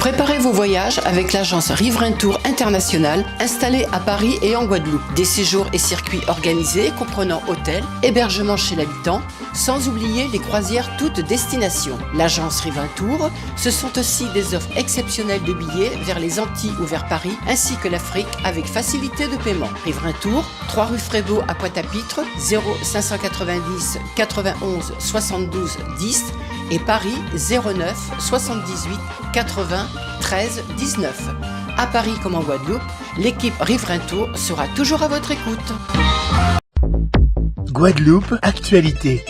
Préparez vos voyages avec l'agence Riverain Tour International installée à Paris et en Guadeloupe. Des séjours et circuits organisés comprenant hôtel, hébergement chez l'habitant, sans oublier les croisières toutes destinations. L'agence Riverain Tour, ce sont aussi des offres exceptionnelles de billets vers les Antilles ou vers Paris, ainsi que l'Afrique avec facilité de paiement. Riverain Tour, 3 rue Frébeau à Pointe-à-Pitre, 0590 91 72 10 et Paris 09 78 80 13 19. À Paris comme en Guadeloupe, l'équipe Riverain Tour sera toujours à votre écoute. Guadeloupe, actualité.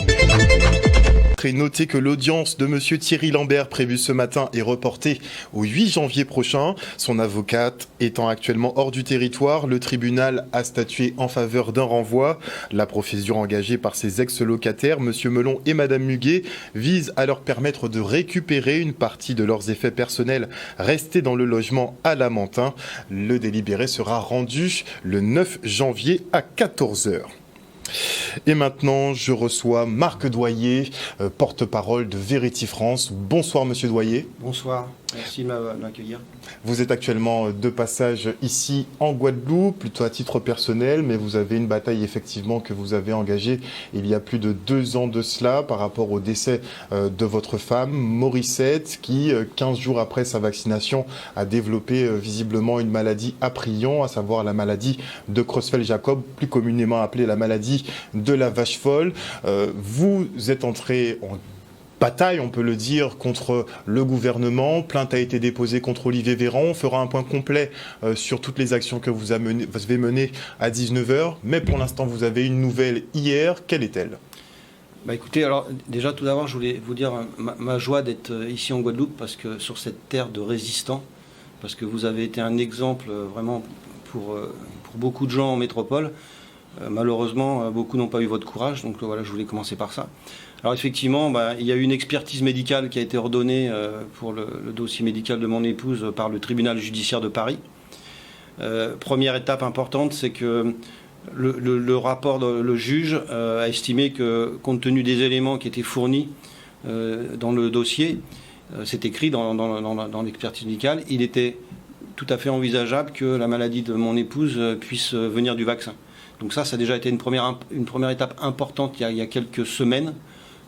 Notez que l'audience de Monsieur Thierry Lambert prévue ce matin est reportée au 8 janvier prochain. Son avocate étant actuellement hors du territoire, le tribunal a statué en faveur d'un renvoi. La procédure engagée par ses ex-locataires, Monsieur Melon et Madame Muguet, vise à leur permettre de récupérer une partie de leurs effets personnels restés dans le logement à Lamentin. Le délibéré sera rendu le 9 janvier à 14h. Et maintenant, je reçois Marc Doyer, porte-parole de Verity France. Bonsoir, Monsieur Doyer. Bonsoir, merci de m'accueillir. Vous êtes actuellement de passage ici en Guadeloupe, plutôt à titre personnel, mais vous avez une bataille effectivement que vous avez engagée il y a plus de 2 ans de cela par rapport au décès de votre femme, Morissette, qui, 15 jours après sa vaccination, a développé visiblement une maladie à prion, à savoir la maladie de Creutzfeldt-Jakob, plus communément appelée la maladie de la vache folle. Vous êtes entré en bataille, on peut le dire, contre le gouvernement. Plainte a été déposée contre Olivier Véran. On fera un point complet sur toutes les actions que vous avez menées à 19h. Mais pour l'instant, vous avez une nouvelle hier. Quelle est-elle ? Écoutez, alors déjà tout d'abord, je voulais vous dire ma joie d'être ici en Guadeloupe, parce que sur cette terre de résistants, parce que vous avez été un exemple vraiment pour beaucoup de gens en métropole. Malheureusement, beaucoup n'ont pas eu votre courage, donc voilà, je voulais commencer par ça. Alors effectivement, il y a eu une expertise médicale qui a été ordonnée pour le dossier médical de mon épouse par le tribunal judiciaire de Paris. Première étape importante, c'est que le rapport, le juge a estimé que, compte tenu des éléments qui étaient fournis dans le dossier, c'est écrit dans l'expertise médicale, il était tout à fait envisageable que la maladie de mon épouse puisse venir du vaccin. Donc ça a déjà été une première étape importante il y a quelques semaines,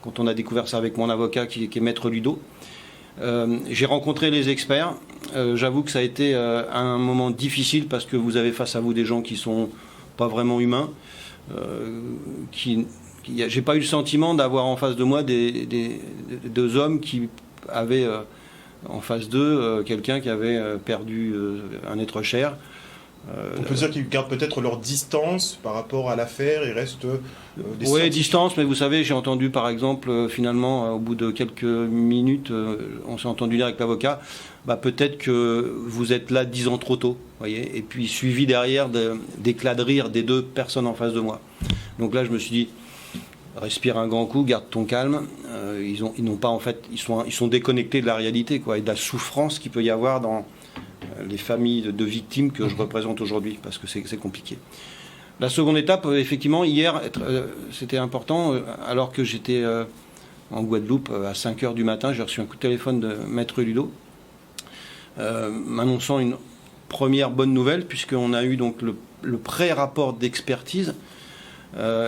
quand on a découvert ça avec mon avocat qui est Maître Ludo. J'ai rencontré les experts. J'avoue que ça a été un moment difficile, parce que vous avez face à vous des gens qui sont pas vraiment humains. J'ai pas eu le sentiment d'avoir en face de moi deux hommes qui avaient en face d'eux quelqu'un qui avait perdu un être cher. On peut dire qu'ils gardent peut-être leur distance par rapport à l'affaire. Il reste des Oui, distance, mais vous savez, j'ai entendu par exemple, finalement, au bout de quelques minutes, on s'est entendu dire avec l'avocat, peut-être que vous êtes là 10 ans trop tôt, voyez, et puis suivi derrière d'éclats de rire des 2 personnes en face de moi. Donc là, je me suis dit, respire un grand coup, garde ton calme. Ils n'ont pas, en fait, ils sont déconnectés de la réalité, quoi, et de la souffrance qu'il peut y avoir dans les familles de victimes que je représente aujourd'hui, parce que c'est compliqué. La seconde étape, effectivement, hier, c'était important, alors que j'étais en Guadeloupe à 5h du matin, j'ai reçu un coup de téléphone de Maître Ludo, m'annonçant une première bonne nouvelle, puisqu'on a eu donc le pré-rapport d'expertise.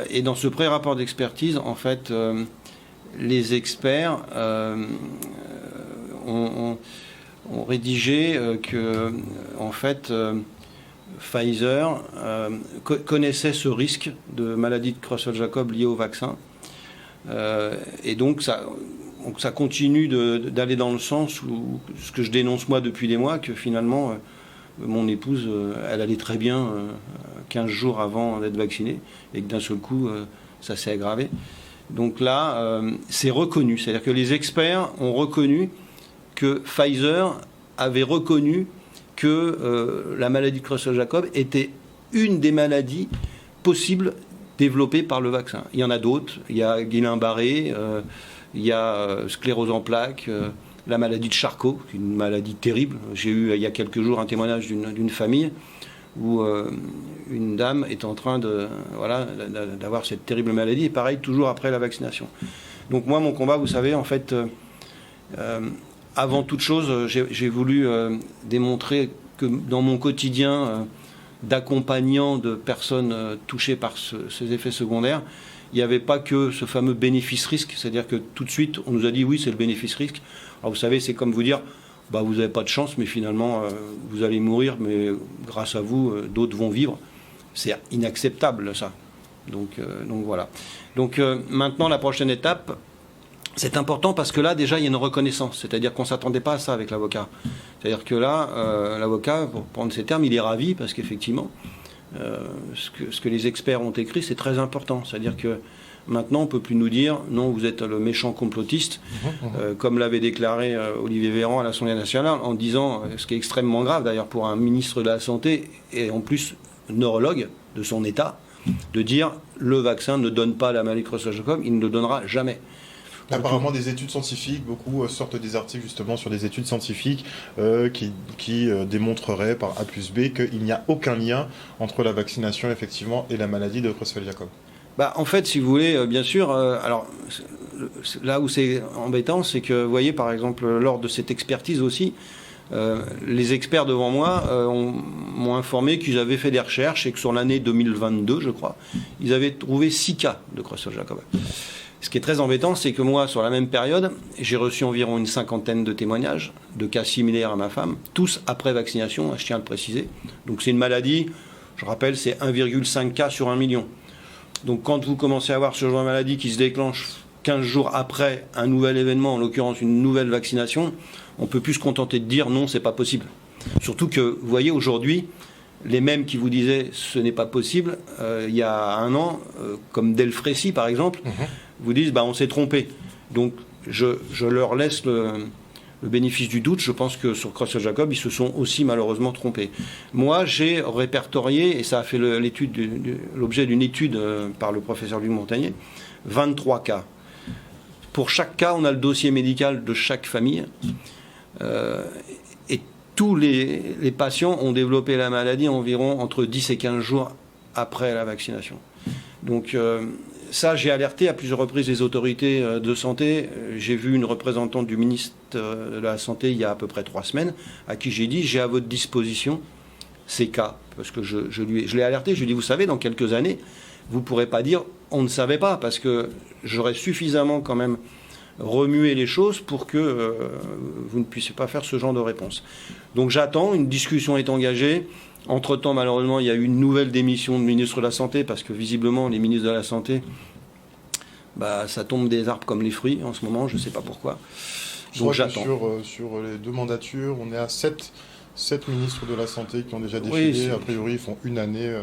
Et dans ce pré-rapport d'expertise, en fait, les experts ont rédigé que, en fait, Pfizer connaissait ce risque de maladie de Creutzfeldt-Jakob lié au vaccin. Et donc ça continue d'aller dans le sens où ce que je dénonce moi depuis des mois, que finalement mon épouse, elle allait très bien 15 jours avant d'être vaccinée, et que d'un seul coup, ça s'est aggravé. Donc là, c'est reconnu. C'est-à-dire que les experts ont reconnu que Pfizer avait reconnu que la maladie de Creutzfeldt-Jakob était une des maladies possibles développées par le vaccin. Il y en a d'autres. Il y a Guillain-Barré, il y a sclérose en plaques, la maladie de Charcot, une maladie terrible. J'ai eu il y a quelques jours un témoignage d'une famille où une dame est en train d'avoir cette terrible maladie, et pareil, toujours après la vaccination. Donc moi, mon combat, vous savez, en fait, avant toute chose, j'ai voulu démontrer que dans mon quotidien d'accompagnant de personnes touchées par ces effets secondaires, il n'y avait pas que ce fameux bénéfice-risque, c'est-à-dire que tout de suite, on nous a dit oui, c'est le bénéfice-risque. Alors vous savez, c'est comme vous dire, bah, vous n'avez pas de chance, mais finalement, vous allez mourir, mais grâce à vous, d'autres vont vivre. C'est inacceptable, ça. Donc voilà. Donc maintenant, la prochaine étape, c'est important parce que là, déjà, il y a une reconnaissance. C'est-à-dire qu'on ne s'attendait pas à ça avec l'avocat. C'est-à-dire que là, l'avocat, pour prendre ces termes, il est ravi parce qu'effectivement, ce que les experts ont écrit, c'est très important. C'est-à-dire que maintenant, on ne peut plus nous dire « non, vous êtes le méchant complotiste », comme l'avait déclaré Olivier Véran à l'Assemblée nationale, en disant, ce qui est extrêmement grave d'ailleurs pour un ministre de la Santé, et en plus neurologue de son État, de dire « le vaccin ne donne pas la maladie Creutzfeldt-Jakob, il ne le donnera jamais ». Apparemment, des études scientifiques, beaucoup sortent des articles justement sur des études scientifiques qui démontreraient par A plus B qu'il n'y a aucun lien entre la vaccination effectivement et la maladie de Creutzfeldt-Jakob. Bah, en fait, si vous voulez, bien sûr, alors là où c'est embêtant, c'est que, vous voyez, par exemple, lors de cette expertise aussi, les experts devant moi m'ont informé qu'ils avaient fait des recherches et que sur l'année 2022, je crois, ils avaient trouvé 6 cas de Creutzfeldt-Jakob. Ce qui est très embêtant, c'est que moi, sur la même période, j'ai reçu environ une 50aine de témoignages de cas similaires à ma femme, tous après vaccination, je tiens à le préciser. Donc c'est une maladie, je rappelle, c'est 1,5 cas sur 1 million. Donc quand vous commencez à avoir ce genre de maladie qui se déclenche 15 jours après un nouvel événement, en l'occurrence une nouvelle vaccination, on ne peut plus se contenter de dire non, c'est pas possible. Surtout que, vous voyez, aujourd'hui, les mêmes qui vous disaient ce n'est pas possible, il y a un an, comme Delfrécy par exemple, vous disent bah, on s'est trompé. Donc je leur laisse le bénéfice du doute. Je pense que sur Creutzfeldt-Jakob, ils se sont aussi malheureusement trompés. Moi, j'ai répertorié, et ça a fait l'objet d'une étude par le professeur Luc Montagnier, 23 cas. Pour chaque cas, on a le dossier médical de chaque famille. Et tous les patients ont développé la maladie environ entre 10 et 15 jours après la vaccination. Donc ça, j'ai alerté à plusieurs reprises les autorités de santé. J'ai vu une représentante du ministre de la Santé il y a à peu près 3 semaines, à qui j'ai dit, j'ai à votre disposition ces cas. Parce que je l'ai alerté, je lui ai dit, vous savez, dans quelques années, vous ne pourrez pas dire, on ne savait pas, parce que j'aurais suffisamment quand même remué les choses pour que vous ne puissiez pas faire ce genre de réponse. Donc j'attends, une discussion est engagée. Entre-temps, malheureusement, il y a eu une nouvelle démission de ministre de la Santé, parce que visiblement, les ministres de la Santé, bah, ça tombe des arbres comme les fruits en ce moment, je ne sais pas pourquoi. Donc j'attends. Sur les 2 mandatures, on est à 7 ministres de la Santé qui ont déjà défilé. A priori, ils font une année,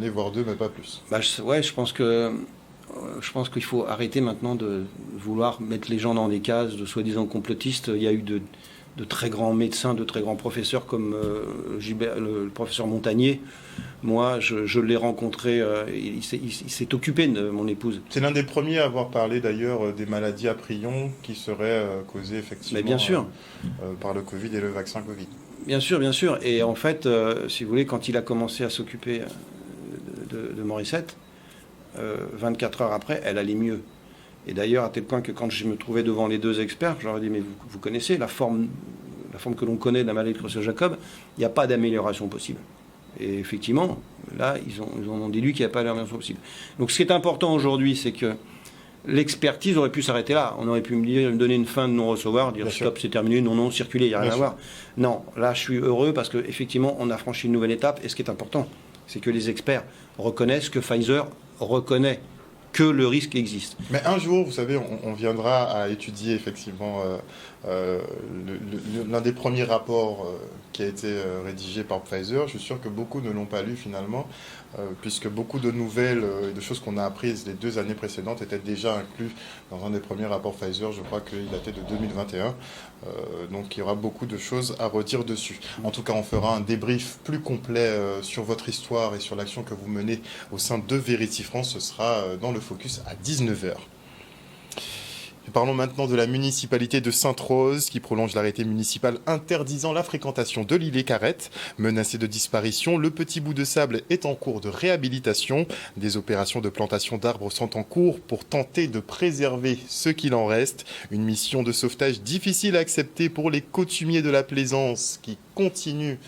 voire 2, mais pas plus. Bah, je pense qu'il faut arrêter maintenant de vouloir mettre les gens dans des cases de soi-disant complotistes. Il y a eu de très grands médecins, de très grands professeurs comme le professeur Montagnier. Moi, je l'ai rencontré, il s'est occupé de mon épouse. C'est l'un des premiers à avoir parlé d'ailleurs des maladies à prions qui seraient causées effectivement bien sûr. Par le Covid et le vaccin Covid. Bien sûr, bien sûr. Et en fait, si vous voulez, quand il a commencé à s'occuper de Morissette, 24 heures après, elle allait mieux. Et d'ailleurs, à tel point que quand je me trouvais devant les 2 experts, je leur ai dit, mais vous connaissez la forme que l'on connaît de la maladie de Creutzfeldt-Jakob, il n'y a pas d'amélioration possible. Et effectivement, là, ils ont déduit qu'il n'y a pas d'amélioration possible. Donc ce qui est important aujourd'hui, c'est que l'expertise aurait pu s'arrêter là. On aurait pu me donner une fin de non-recevoir, dire stop, c'est terminé, non, circuler, il n'y a rien à voir. Non, là, je suis heureux parce qu'effectivement, on a franchi une nouvelle étape. Et ce qui est important, c'est que les experts reconnaissent que Pfizer reconnaît que le risque existe. Mais un jour, vous savez, on viendra à étudier effectivement l'un des premiers rapports qui a été rédigé par Pfizer. Je suis sûr que beaucoup ne l'ont pas lu finalement, puisque beaucoup de nouvelles et de choses qu'on a apprises les 2 années précédentes étaient déjà inclus dans un des premiers rapports Pfizer. Je crois qu'il datait de 2021. Donc il y aura beaucoup de choses à redire dessus. En tout cas, on fera un débrief plus complet sur votre histoire et sur l'action que vous menez au sein de Vérity France. Ce sera dans le Focus à 19h. Parlons maintenant de la municipalité de Sainte-Rose qui prolonge l'arrêté municipal interdisant la fréquentation de l'îlet Carrette. Menacé de disparition, le petit bout de sable est en cours de réhabilitation. Des opérations de plantation d'arbres sont en cours pour tenter de préserver ce qu'il en reste. Une mission de sauvetage difficile à accepter pour les coutumiers de la Plaisance qui continuent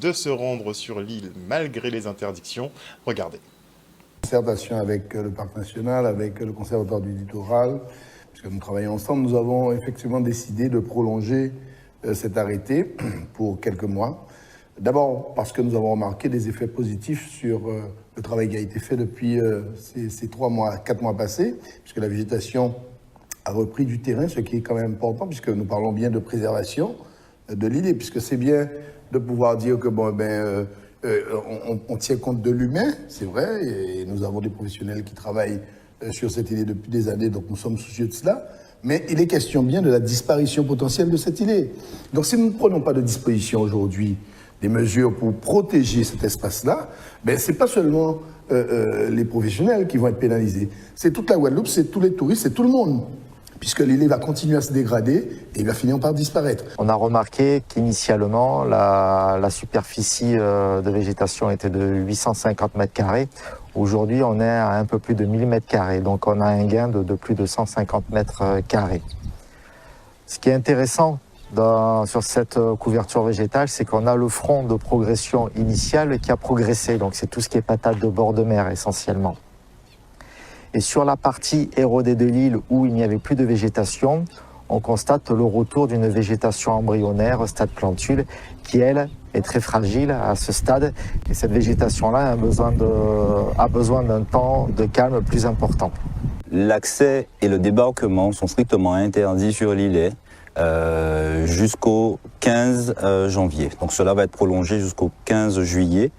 de se rendre sur l'île malgré les interdictions. Regardez. Concertation avec le Parc national, avec le Conservatoire du littoral, puisque nous travaillons ensemble, nous avons effectivement décidé de prolonger cet arrêté pour quelques mois. D'abord parce que nous avons remarqué des effets positifs sur le travail qui a été fait depuis ces 4 mois passés, puisque la végétation a repris du terrain, ce qui est quand même important, puisque nous parlons bien de préservation de l'île, puisque c'est bien de pouvoir dire que on tient compte de l'humain, c'est vrai, et nous avons des professionnels qui travaillent sur cette île depuis des années, donc nous sommes soucieux de cela, mais il est question bien de la disparition potentielle de cette île. Donc si nous ne prenons pas de disposition aujourd'hui, des mesures pour protéger cet espace-là, c'est pas seulement les professionnels qui vont être pénalisés, c'est toute la Guadeloupe, c'est tous les touristes, c'est tout le monde, puisque l'île va continuer à se dégrader et il va finir par disparaître. On a remarqué qu'initialement, la superficie de végétation était de 850 mètres carrés. Aujourd'hui, on est à un peu plus de 1000 mètres carrés, donc on a un gain de plus de 150 mètres carrés. Ce qui est intéressant sur cette couverture végétale, c'est qu'on a le front de progression initiale qui a progressé, donc c'est tout ce qui est patates de bord de mer essentiellement. Et sur la partie érodée de l'île où il n'y avait plus de végétation, on constate le retour d'une végétation embryonnaire, stade plantule, qui elle est très fragile à ce stade. Et cette végétation-là a besoin d'un temps de calme plus important. L'accès et le débarquement sont strictement interdits sur l'îlet jusqu'au 15 janvier. Donc cela va être prolongé jusqu'au 15 juillet.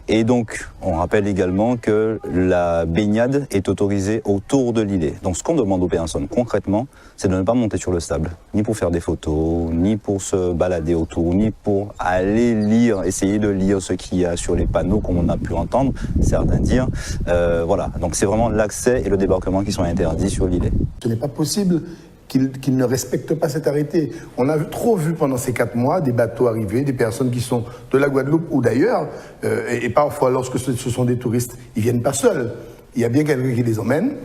Et donc, on rappelle également que la baignade est autorisée autour de l'îlet. Donc ce qu'on demande aux personnes concrètement, c'est de ne pas monter sur le sable, ni pour faire des photos, ni pour se balader autour, ni pour aller lire, essayer de lire ce qu'il y a sur les panneaux, comme on a pu entendre certains dire. Voilà, donc c'est vraiment l'accès et le débarquement qui sont interdits sur l'îlet. Ce n'est pas possible qu'ils ne respectent pas cet arrêté. On a trop vu pendant ces 4 mois des bateaux arriver, des personnes qui sont de la Guadeloupe ou d'ailleurs, et parfois lorsque ce sont des touristes, ils viennent pas seuls. Il y a bien quelqu'un qui les emmène.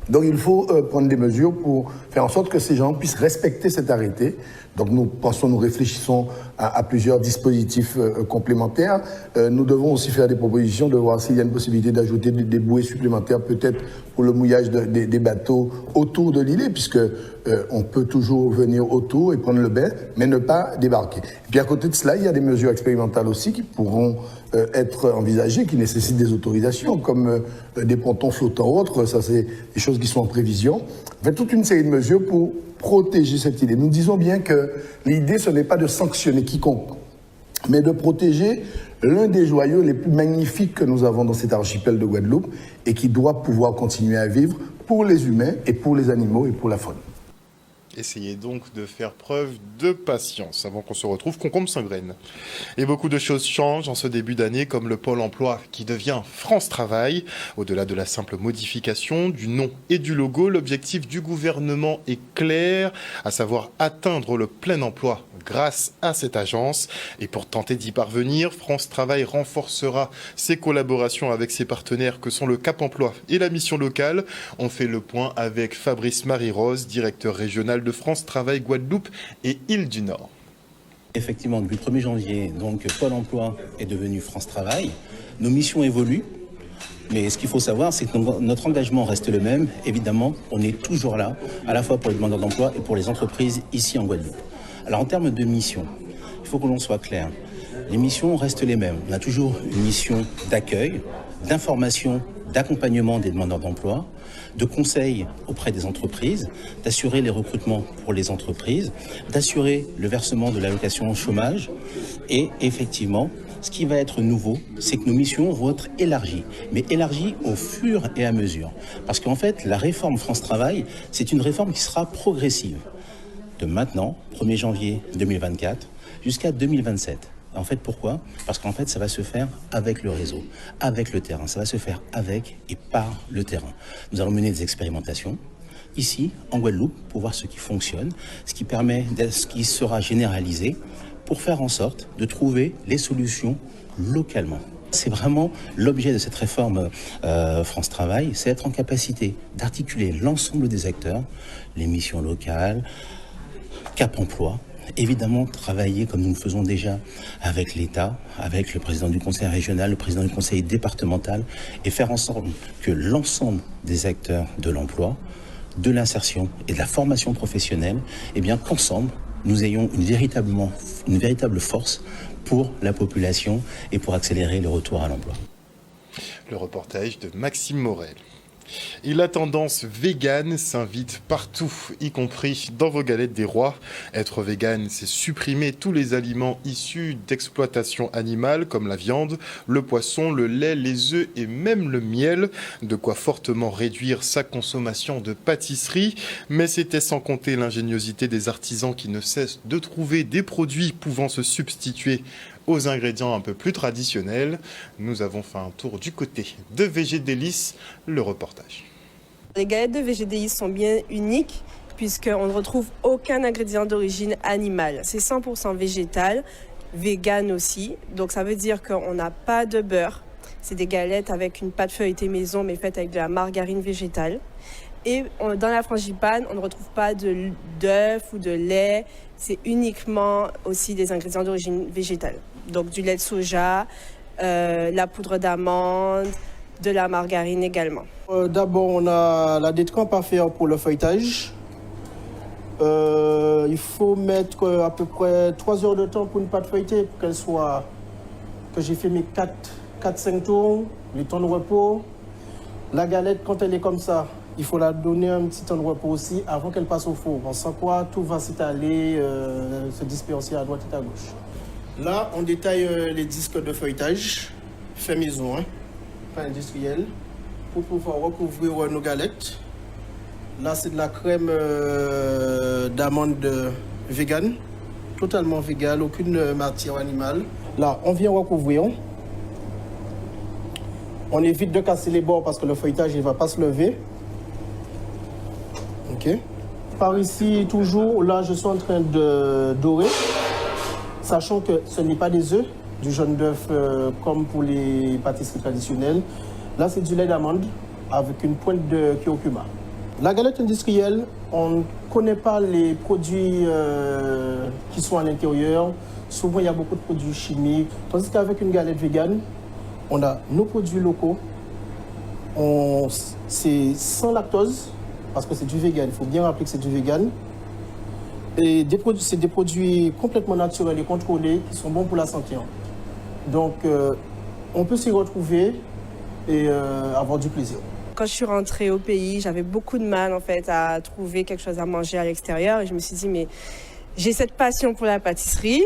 Donc il faut prendre des mesures pour faire en sorte que ces gens puissent respecter cet arrêté. Donc nous réfléchissons à plusieurs dispositifs complémentaires. Nous devons aussi faire des propositions de voir s'il y a une possibilité d'ajouter des bouées supplémentaires, peut-être pour le mouillage des bateaux autour de l'îlet, puisque on peut toujours venir autour et prendre le bain, mais ne pas débarquer. Et puis à côté de cela, il y a des mesures expérimentales aussi qui pourront être envisagées, qui nécessitent des autorisations, comme des pontons flottants ou autres. Ça, c'est des choses qui sont en prévision. On fait toute une série de mesures pour protéger cette île. Et nous disons bien que l'idée, ce n'est pas de sanctionner quiconque, mais de protéger l'un des joyaux les plus magnifiques que nous avons dans cet archipel de Guadeloupe et qui doit pouvoir continuer à vivre pour les humains et pour les animaux et pour la faune. Essayez donc de faire preuve de patience avant qu'on se retrouve concombre sans graines. Et beaucoup de choses changent en ce début d'année, comme le Pôle emploi qui devient France Travail. Au-delà de la simple modification du nom et du logo, l'objectif du gouvernement est clair, à savoir atteindre le plein emploi grâce à cette agence. Et pour tenter d'y parvenir, France Travail renforcera ses collaborations avec ses partenaires que sont le Cap Emploi et la mission locale. On fait le point avec Fabrice Marie-Rose, directeur régional de France Travail Guadeloupe et Île-du-Nord. Effectivement, depuis le 1er janvier, donc, Pôle emploi est devenu France Travail. Nos missions évoluent, mais ce qu'il faut savoir, c'est que notre engagement reste le même. Évidemment, on est toujours là, à la fois pour les demandeurs d'emploi et pour les entreprises ici en Guadeloupe. Alors en termes de missions, il faut que l'on soit clair. Les missions restent les mêmes. On a toujours une mission d'accueil, d'information, d'accompagnement des demandeurs d'emploi, de conseil auprès des entreprises, d'assurer les recrutements pour les entreprises, d'assurer le versement de l'allocation chômage. Et effectivement, ce qui va être nouveau, c'est que nos missions vont être élargies, mais élargies au fur et à mesure. Parce qu'en fait, la réforme France Travail, c'est une réforme qui sera progressive. De maintenant, 1er janvier 2024, jusqu'à 2027. En fait, pourquoi ? Parce qu'en fait, ça va se faire avec le réseau, avec le terrain. Ça va se faire avec et par le terrain. Nous allons mener des expérimentations. ici, en Guadeloupe, pour voir ce qui fonctionne, ce qui sera généralisé, pour faire en sorte de trouver les solutions localement. C'est vraiment l'objet de cette réforme France Travail, c'est être en capacité d'articuler l'ensemble des acteurs, les missions locales, Cap Emploi, évidemment travailler comme nous le faisons déjà avec l'État, avec le président du conseil régional, le président du conseil départemental, et faire en sorte que l'ensemble des acteurs de l'emploi, de l'insertion et de la formation professionnelle, eh bien qu'ensemble, nous ayons une véritable force pour la population et pour accélérer le retour à l'emploi. Le reportage de Maxime Morel. Et la tendance végane s'invite partout, y compris dans vos galettes des rois. Être végane, c'est supprimer tous les aliments issus d'exploitation animale, comme la viande, le poisson, le lait, les œufs et même le miel. De quoi fortement réduire sa consommation de pâtisserie. Mais c'était sans compter l'ingéniosité des artisans qui ne cessent de trouver des produits pouvant se substituer aux ingrédients un peu plus traditionnels. Nous avons fait un tour du côté de VG Délices, le reportage. Les galettes de VG Délices sont bien uniques puisqu'on ne retrouve aucun ingrédient d'origine animale. C'est 100% végétal, vegan aussi, donc ça veut dire qu'on n'a pas de beurre. C'est des galettes avec une pâte feuilletée maison mais faite avec de la margarine végétale. Et dans la frangipane, on ne retrouve pas d'œuf ou de lait. C'est uniquement aussi des ingrédients d'origine végétale. Donc du lait de soja, la poudre d'amande, de la margarine également. D'abord, on a la détrempe à faire pour le feuilletage. Il faut mettre à peu près 3 heures de temps pour une pâte feuilletée pour qu'elle soit... que j'ai fait mes 4-5 tours, les temps de repos. La galette, quand elle est comme ça, il faut la donner un petit temps de repos aussi avant qu'elle passe au four. Sans quoi, tout va s'étaler, se disperser à droite et à gauche. Là, on détaille les disques de feuilletage, fait maison, pas industriel, pour pouvoir recouvrir nos galettes. Là, c'est de la crème d'amande vegan, totalement vegan, aucune matière animale. Là, on vient recouvrir. On évite de casser les bords parce que le feuilletage ne va pas se lever. Ok. Par ici, toujours, là, je suis en train de dorer, sachant que ce n'est pas des œufs, du jaune d'œuf comme pour les pâtisseries traditionnelles. Là, c'est du lait d'amande avec une pointe de curcuma. La galette industrielle, on ne connaît pas les produits qui sont à l'intérieur. Souvent, il y a beaucoup de produits chimiques. Tandis qu'avec une galette végane, on a nos produits locaux. C'est sans lactose, parce que c'est du vegan. Il faut bien rappeler que c'est du vegan. Et c'est des produits complètement naturels et contrôlés qui sont bons pour la santé. Donc, on peut s'y retrouver et avoir du plaisir. Quand je suis rentrée au pays, j'avais beaucoup de mal en fait à trouver quelque chose à manger à l'extérieur. Et je me suis dit, mais j'ai cette passion pour la pâtisserie,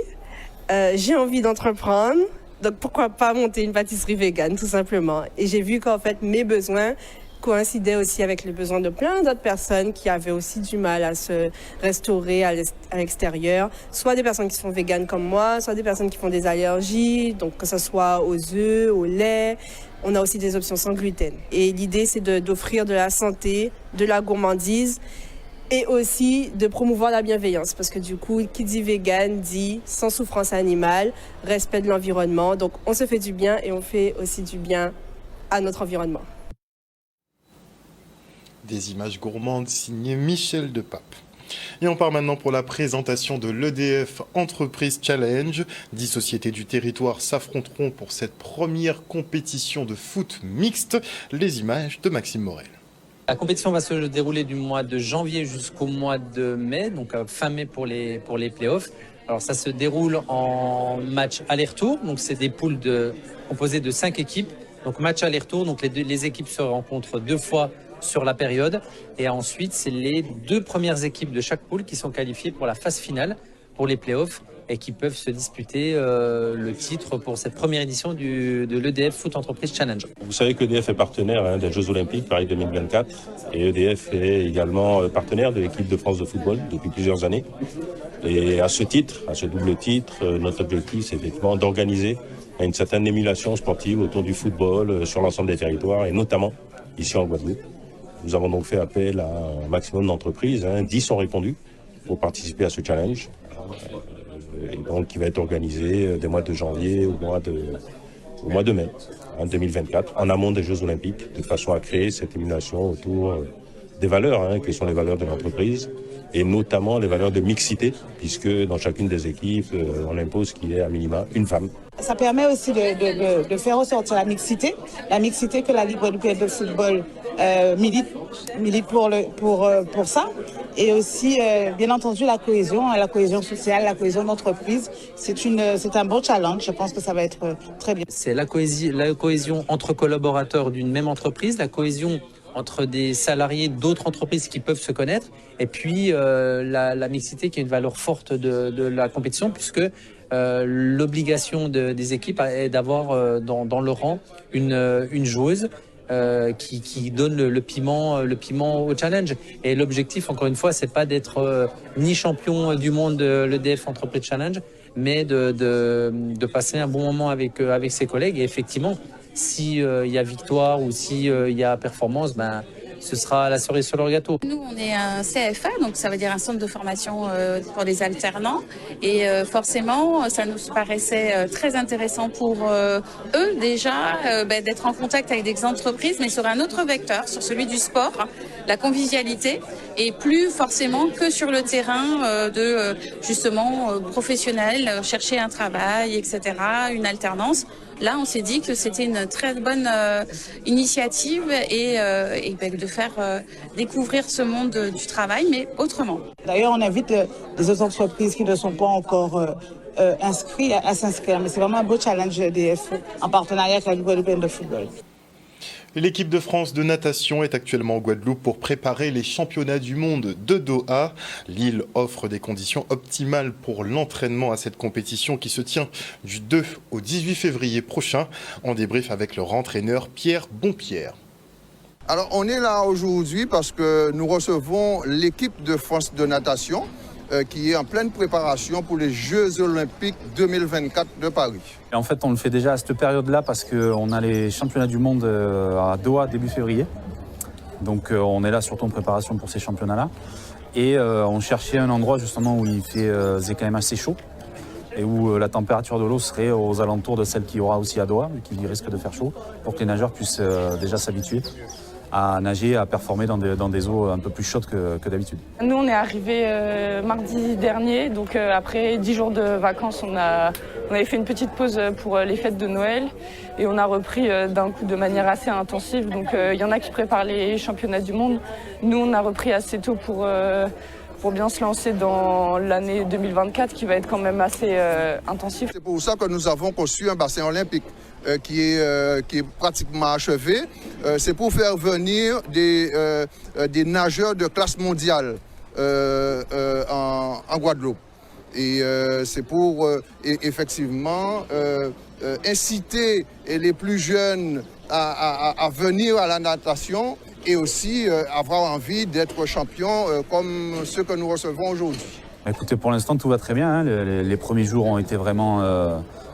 j'ai envie d'entreprendre. Donc pourquoi pas monter une pâtisserie végane tout simplement. Et j'ai vu qu'en fait mes besoins coïncidaient aussi avec les besoins de plein d'autres personnes qui avaient aussi du mal à se restaurer à l'extérieur. Soit des personnes qui sont véganes comme moi, soit des personnes qui font des allergies, donc que ce soit aux œufs, au lait. On a aussi des options sans gluten. Et l'idée c'est d'offrir de la santé, de la gourmandise et aussi de promouvoir la bienveillance. Parce que du coup, qui dit vegan dit sans souffrance animale, respect de l'environnement. Donc on se fait du bien et on fait aussi du bien à notre environnement. Des images gourmandes signées Michel Depape. Et on part maintenant pour la présentation de l'EDF Entreprise Challenge. 10 sociétés du territoire s'affronteront pour cette première compétition de foot mixte. Les images de Maxime Morel. La compétition va se dérouler du mois de janvier jusqu'au mois de mai, donc fin mai pour les playoffs. Alors ça se déroule en match aller-retour, donc c'est des poules composées de 5 équipes. Donc match aller-retour, donc les équipes se rencontrent 2 fois sur la période. Et ensuite, c'est les 2 premières équipes de chaque poule qui sont qualifiées pour la phase finale, pour les playoffs, et qui peuvent se disputer le titre pour cette première édition de l'EDF Foot Entreprise Challenge. Vous savez qu'EDF est partenaire des Jeux Olympiques Paris 2024 et EDF est également partenaire de l'équipe de France de football depuis plusieurs années. Et à ce titre, à ce double titre, notre objectif c'est effectivement d'organiser une certaine émulation sportive autour du football sur l'ensemble des territoires et notamment ici en Guadeloupe. Nous avons donc fait appel à un maximum d'entreprises, 10 ont répondu pour participer à ce challenge, et donc qui va être organisé des mois de janvier au mois de mai 2024, en amont des Jeux Olympiques, de façon à créer cette émulation autour des valeurs, qui sont les valeurs de l'entreprise, et notamment les valeurs de mixité, puisque dans chacune des équipes, on impose qu'il y ait à minima une femme. Ça permet aussi de faire ressortir la mixité que la Ligue guadeloupéenne de football milite pour ça, et aussi bien entendu la cohésion sociale, la cohésion d'entreprise. C'est un bon challenge, je pense que ça va être très bien. C'est la cohésion entre collaborateurs d'une même entreprise, la cohésion entre des salariés d'autres entreprises qui peuvent se connaître, et puis la mixité qui est une valeur forte de la compétition, puisque l'obligation des équipes est d'avoir dans le rang une joueuse qui donne le piment au challenge. Et l'objectif, encore une fois, c'est pas d'être ni champion du monde de l'EDF Entreprise Challenge, mais de passer un bon moment avec ses collègues. Et effectivement, si y a victoire ou si y a performance, ce sera la cerise sur le gâteau. Nous, on est un CFA, donc ça veut dire un centre de formation pour les alternants. Et forcément, ça nous paraissait très intéressant pour eux déjà d'être en contact avec des entreprises, mais sur un autre vecteur, sur celui du sport, la convivialité, et plus forcément que sur le terrain justement professionnel, chercher un travail, etc., une alternance. Là, on s'est dit que c'était une très bonne initiative et de faire découvrir ce monde du travail, mais autrement. D'ailleurs, on invite les autres entreprises qui ne sont pas encore inscrites à s'inscrire. Mais c'est vraiment un beau challenge EDF en partenariat avec la Ligue guadeloupéenne de football. L'équipe de France de natation est actuellement en Guadeloupe pour préparer les championnats du monde de Doha. L'île offre des conditions optimales pour l'entraînement à cette compétition qui se tient du 2 au 18 février prochain. En débrief avec leur entraîneur Pierre Bonpierre. Alors on est là aujourd'hui parce que nous recevons l'équipe de France de natation qui est en pleine préparation pour les Jeux Olympiques 2024 de Paris. Et en fait, on le fait déjà à cette période-là parce qu'on a les championnats du monde à Doha début février. Donc on est là surtout en préparation pour ces championnats-là. Et on cherchait un endroit justement où il faisait quand même assez chaud et où la température de l'eau serait aux alentours de celle qu'il y aura aussi à Doha, qui risque de faire chaud, pour que les nageurs puissent déjà s'habituer à nager, à performer dans des eaux un peu plus chaudes que d'habitude. Nous, on est arrivés mardi dernier, donc après 10 jours de vacances, on avait fait une petite pause pour les fêtes de Noël et on a repris d'un coup de manière assez intensive. Donc il y en a qui préparent les championnats du monde. Nous, on a repris assez tôt pour bien se lancer dans l'année 2024 qui va être quand même assez intensif. C'est pour ça que nous avons conçu un bassin olympique qui est pratiquement achevé. C'est pour faire venir des nageurs de classe mondiale en Guadeloupe. Et c'est pour effectivement inciter les plus jeunes à venir à la natation et aussi avoir envie d'être champion comme ceux que nous recevons aujourd'hui. Écoutez, pour l'instant, tout va très bien. Les premiers jours ont été vraiment...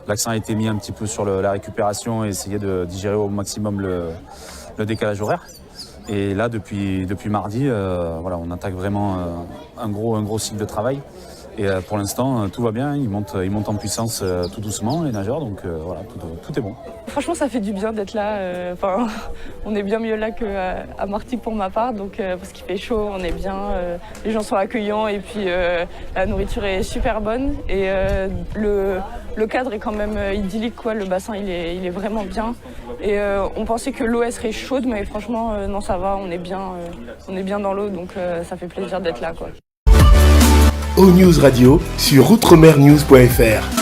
L'accent a été mis un petit peu sur la récupération et essayer de digérer au maximum le décalage horaire. Et là, depuis mardi, on attaque vraiment un gros cycle de travail. Et pour l'instant, tout va bien, ils montent en puissance tout doucement, les nageurs, donc tout est bon. Franchement, ça fait du bien d'être là. On est bien mieux là qu'à Martigues pour ma part, donc, parce qu'il fait chaud, on est bien, les gens sont accueillants et puis la nourriture est super bonne. Et le cadre est quand même idyllique, quoi. Le bassin il est vraiment bien. Et on pensait que l'eau serait chaude, mais franchement, non, ça va, on est bien dans l'eau, donc ça fait plaisir d'être là, quoi. O-News Radio sur outremernews.fr.